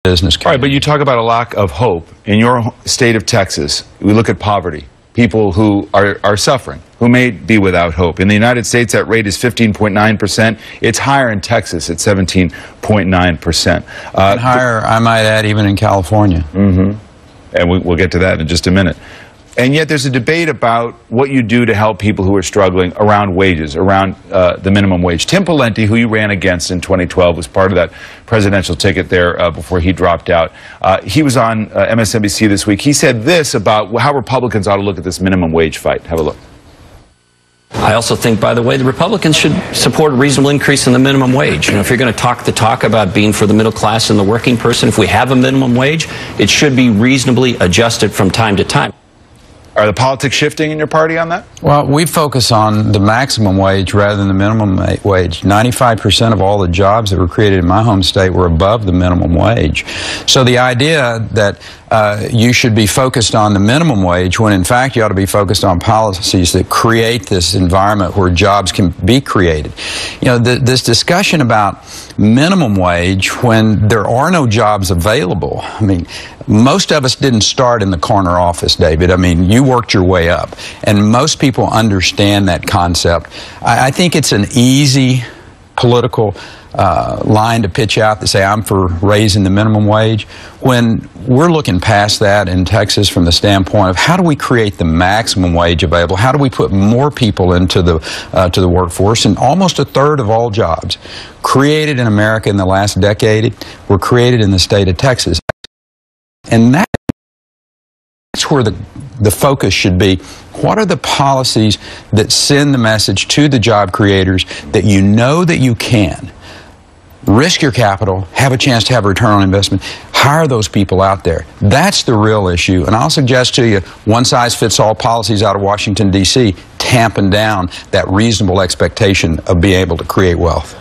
business community. All right, but you talk about a lack of hope. In your state of Texas, we look at poverty, people who are suffering, who may be without hope. In the United States, that rate is 15.9%. It's higher in Texas at 17.9%. And higher, I might add, even in California. And we'll get to that in just a minute. And yet there's a debate about what you do to help people who are struggling around wages, around the minimum wage. Tim Pawlenty, who you ran against in 2012, was part of that presidential ticket there before he dropped out. He was on MSNBC this week. He said this about how Republicans ought to look at this minimum wage fight. Have a look. I also think, by the way, the Republicans should support a reasonable increase in the minimum wage. You know, if you're going to talk the talk about being for the middle class and the working person, if we have a minimum wage, it should be reasonably adjusted from time to time. Are the politics shifting in your party on that? Well, we focus on the maximum wage rather than the minimum wage. 95% of all the jobs that were created in my home state were above the minimum wage. So the idea that you should be focused on the minimum wage when in fact you ought to be focused on policies that create this environment where jobs can be created. You know, this discussion about minimum wage when there are no jobs available. I mean, most of us didn't start in the corner office, David. I mean, you worked your way up, and most people understand that concept. I think it's an easy political line to pitch out to say I'm for raising the minimum wage when we're looking past that in Texas from the standpoint of how do we create the maximum wage available? How do we put more people into the workforce? And almost a third of all jobs created in America in the last decade were created in the state of Texas. And that's where the focus should be. What are the policies that send the message to the job creators that you know that you can risk your capital, have a chance to have a return on investment, hire those people out there? That's the real issue. And I'll suggest to you, one-size-fits-all policies out of Washington, D.C., tamping down that reasonable expectation of being able to create wealth.